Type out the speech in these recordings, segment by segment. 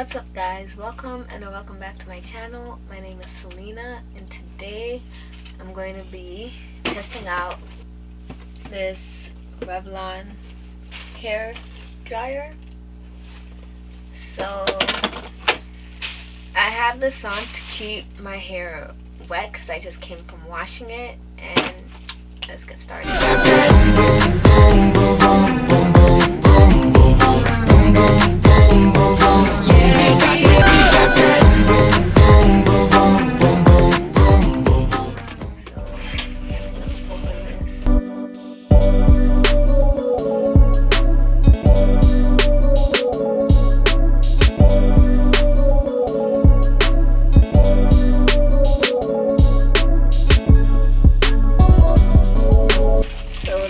What's up guys, welcome back to my channel. My name is Selina and today I'm going to be testing out this Revlon hair dryer. So I have this on to keep my hair wet because I just came from washing it, and let's get started.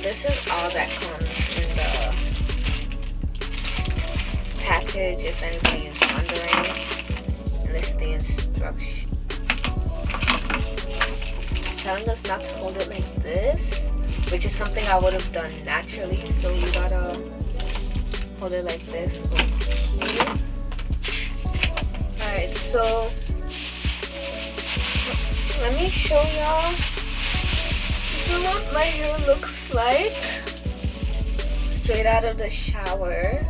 This is all that comes in the package, if anybody is wondering. And this is the instruction. It's telling us not to hold it like this, which is something I would have done naturally. So you gotta hold it like this over here. Alright, so let me show y'all. This is what my hair looks like straight out of the shower.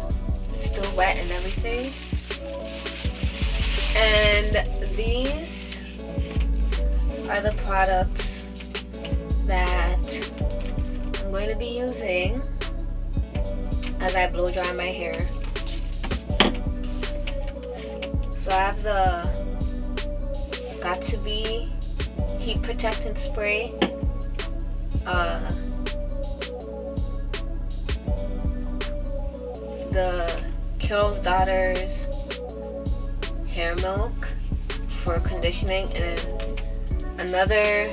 It's still wet and everything. And these are the products that I'm going to be using as I blow dry my hair. So I have the Got To Be Heat Protectant Spray. The Carol's Daughter's hair milk for conditioning, and then another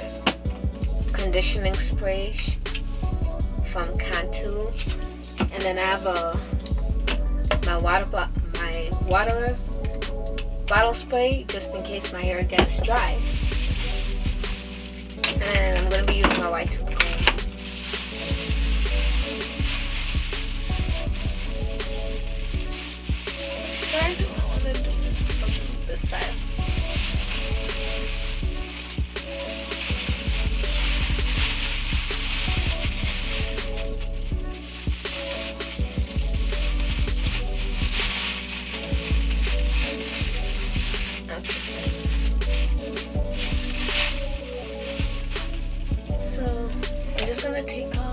conditioning spray from Cantu, and then I have my water bottle spray just in case my hair gets dry. And I'm gonna be using my white tooth comb. I want to do this from this side. So I'm just gonna take out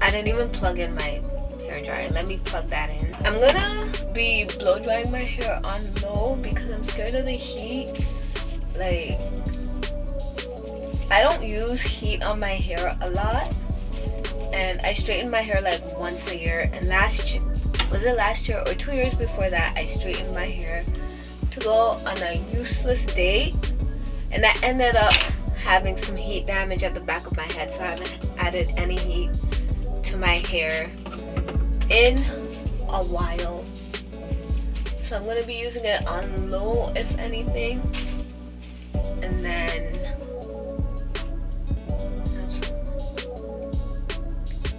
I didn't even plug in my hair dryer. Let me plug that in. I'm gonna be blow drying my hair on low because I'm scared of the heat. Like, I don't use heat on my hair a lot, and I straighten my hair like once a year. And last year or 2 years before that, I straightened my hair to go on a useless date, and that ended up having some heat damage at the back of my head, so I haven't added any heat to my hair in a while. So I'm gonna be using it on low, if anything, and then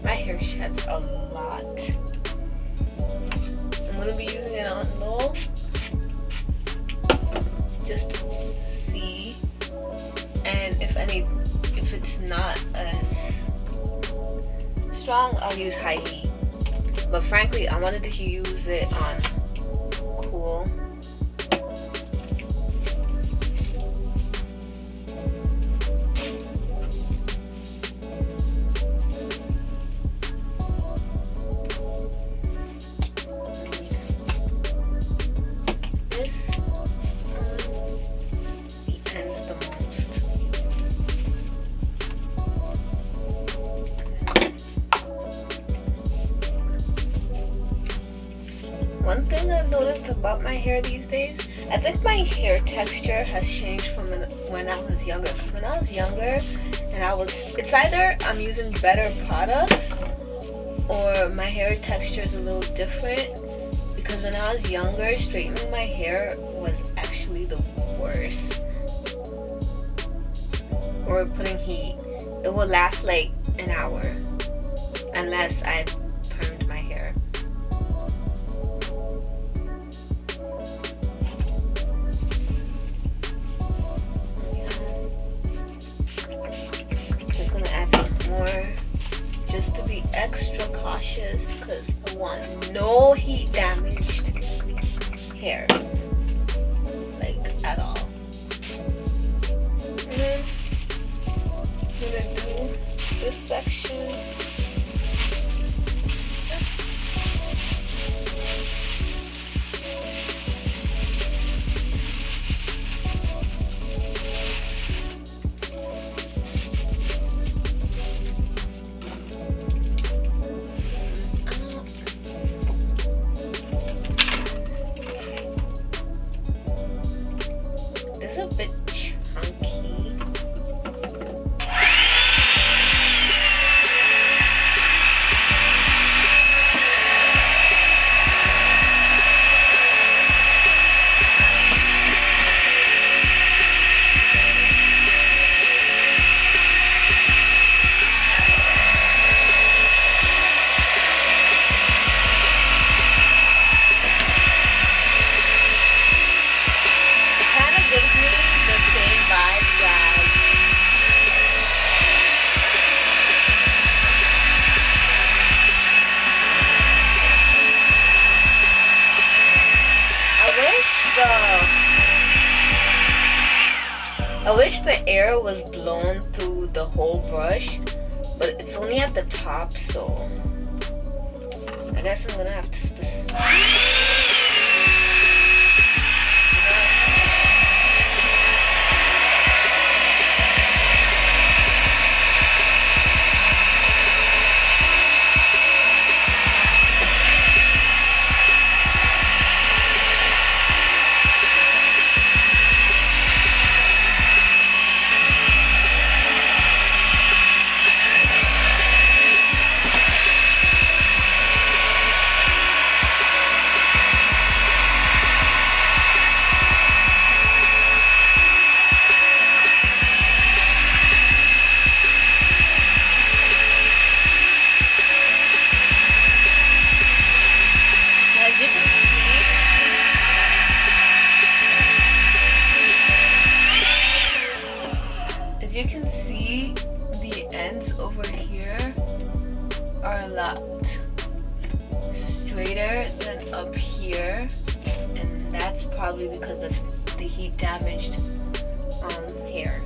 my hair sheds a lot. I'm gonna be using it on low just to see, and if it's not as strong, I'll use high heat. But frankly, I wanted to use it on cool. This on the ends the most. One thing I've noticed about my hair these days, I think my hair texture has changed from when I was younger. When I was younger, it's either I'm using better products or my hair texture is a little different. Because when I was younger, straightening my hair was actually the worst. Or putting heat, it will last like an hour. unless I've permed my hair. Just gonna add some more just to be extra cautious because I want no heat damaged hair, like at all. And then I'm gonna do this section. It's a bit chunky. Gives me the same vibes as I wish the air was blown through the whole brush, but it's only at the top, so I guess I'm gonna have to as you can see, the ends over here are a lot straighter than up here, and that's probably because of the heat damaged hair.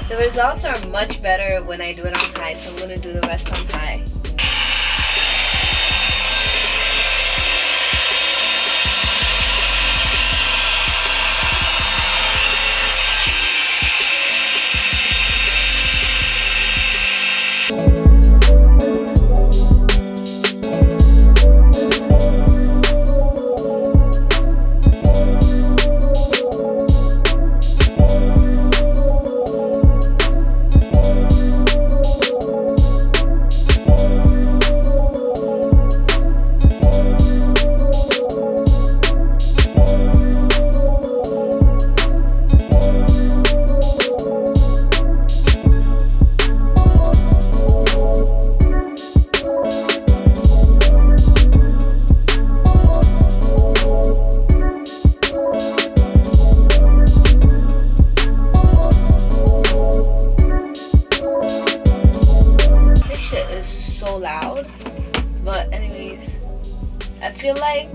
The results are much better when I do it on high, so I'm going to do the rest on high. So loud, but anyways, I feel like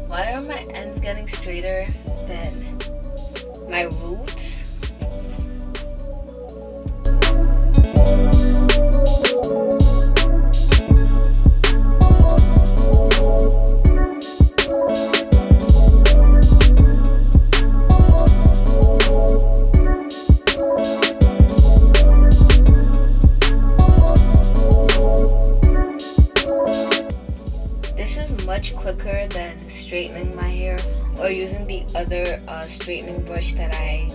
why are my ends getting straighter than my roots? straightening brush that I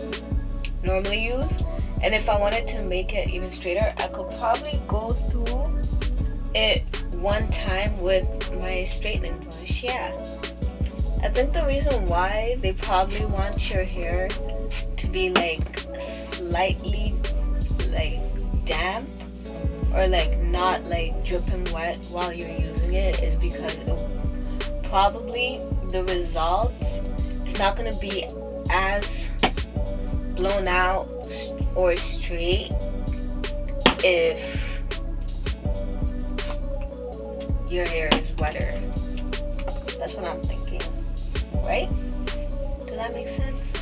normally use. And if I wanted to make it even straighter, I could probably go through it one time with my straightening brush. Yeah, I think the reason why they probably want your hair to be like slightly like damp or like not like dripping wet while you're using it is because probably the results is not going to be as blown out or straight if your hair is wetter. That's what I'm thinking, right? Does that make sense?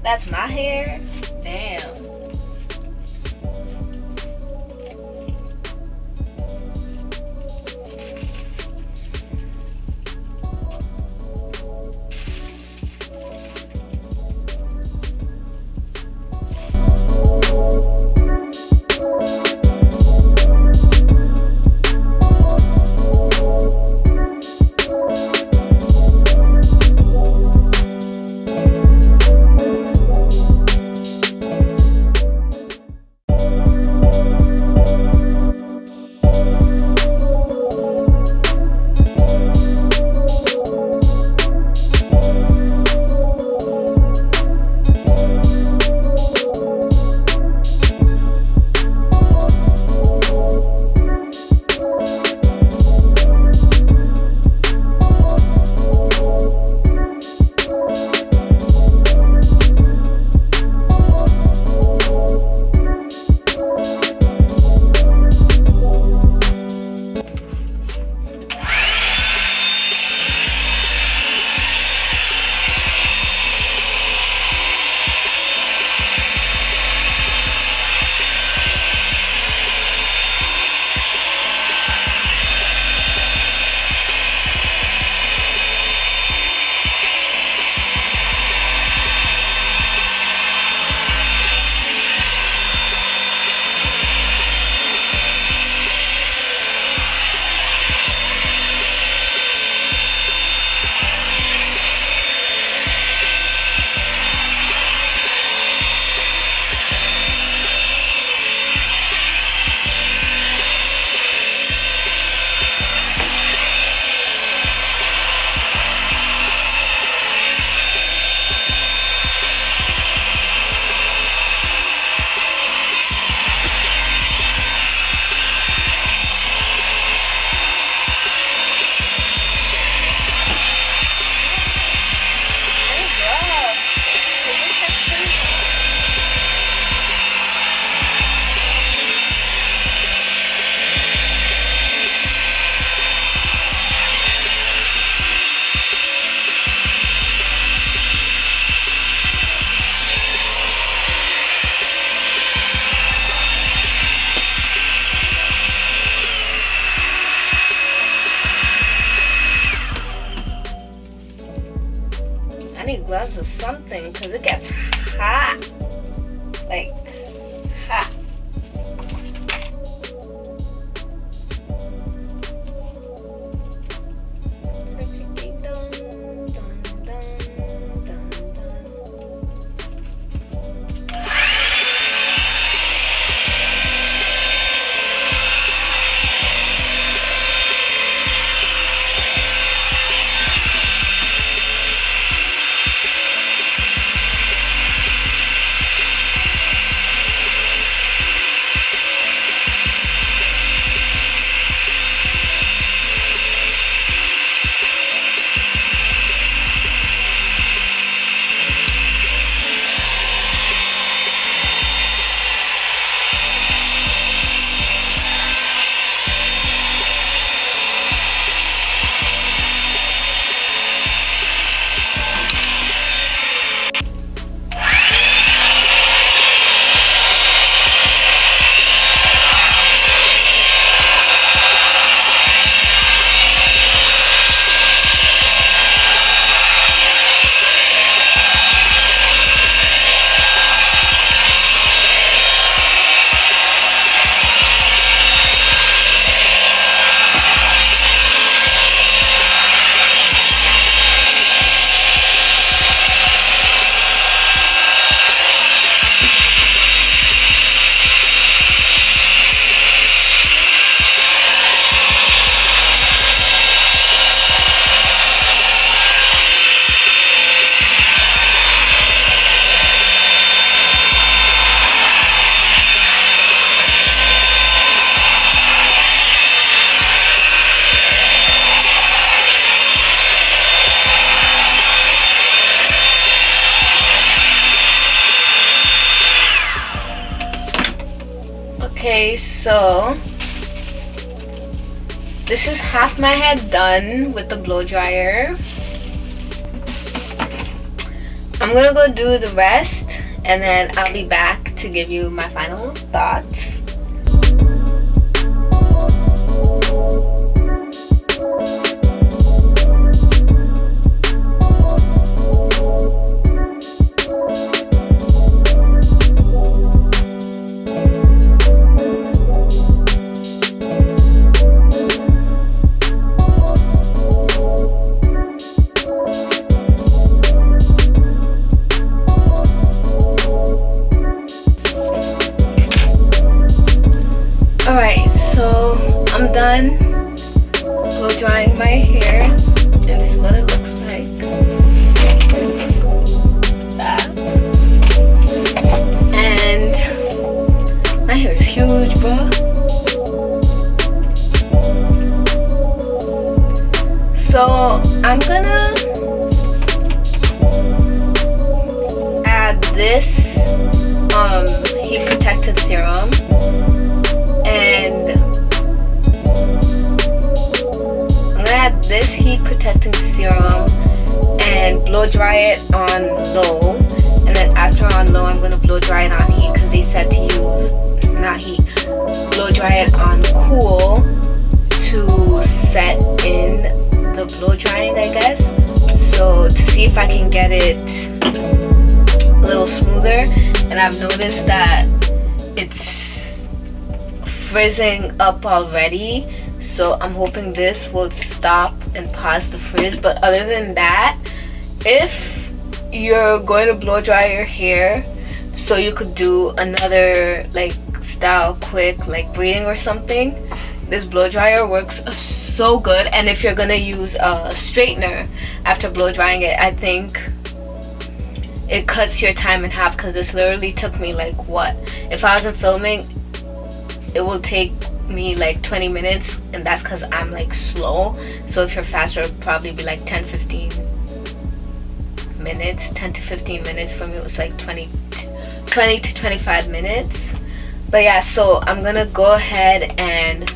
That's my hair? Damn. need gloves or something because it gets hot. Like, hot. Okay, so this is half my head done with the blow dryer. I'm gonna go do the rest and then I'll be back to give you my final thoughts. Alright, so I'm done blow drying my hair, and this is what it looks like. And my hair is huge, bro. So I'm gonna add this heat protected serum. And I'm gonna add this heat protecting serum and blow dry it on low, and then after on low I'm gonna blow dry it on heat because they said to use, not heat, blow dry it on cool to set in the blow drying, I guess. So to see if I can get it a little smoother, and I've noticed that it's frizzing up already, so I'm hoping this will stop and pause the frizz. But other than that, if you're going to blow dry your hair so you could do another like style quick like braiding or something, this blow dryer works so good. And if you're gonna use a straightener after blow drying it, I think it cuts your time in half, because this literally took me like, what, if I wasn't filming, it will take me like 20 minutes, and that's because I'm like slow. So if you're faster, it'll probably be like 10-15 minutes. 10 to 15 minutes. For me it was like 20 to 25 minutes. But yeah, so I'm gonna go ahead and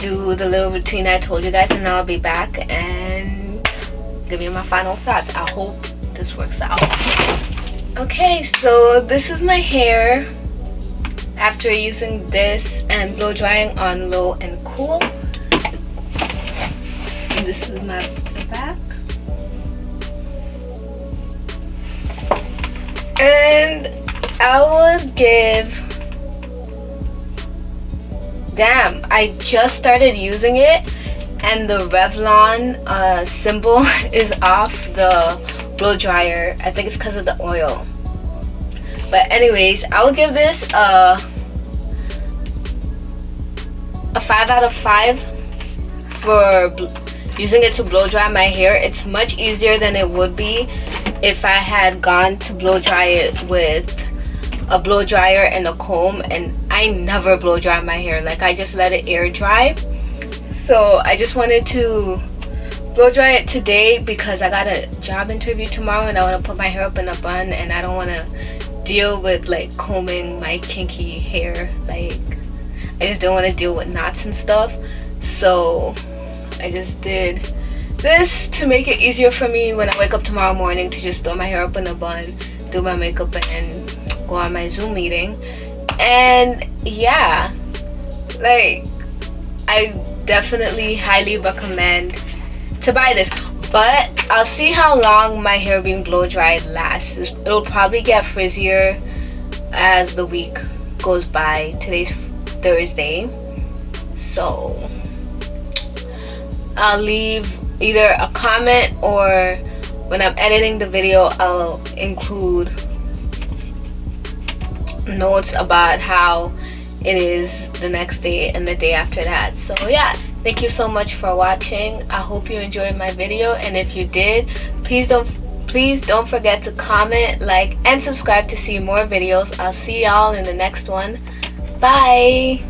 do the little routine I told you guys, and then I'll be back and give you my final thoughts. I hope this works out. Okay, so this is my hair after using this and blow drying on low and cool. And this is my back. I would give, damn, I just started using it and the Revlon symbol is off the blow dryer. I think it's because of the oil. But anyways, I would give this a 5 out of 5 for using it to blow dry my hair. It's much easier than it would be if I had gone to blow dry it with a blow dryer and a comb, and I never blow dry my hair. Like, I just let it air dry. So I just wanted to blow dry it today because I got a job interview tomorrow and I want to put my hair up in a bun, and I don't want to deal with like combing my kinky hair. Like, I just don't want to deal with knots and stuff. So I just did this to make it easier for me when I wake up tomorrow morning to just throw my hair up in a bun, do my makeup, and go on my Zoom meeting. And yeah, like, I definitely highly recommend to buy this, but I'll see how long my hair being blow dried lasts. It'll probably get frizzier as the week goes by. Today's Thursday, so I'll leave either a comment, or when I'm editing the video I'll include notes about how it is the next day and the day after that. So yeah, thank you so much for watching. I hope you enjoyed my video, and if you did, please don't forget to comment, like, and subscribe to see more videos. I'll see y'all in the next one. Bye.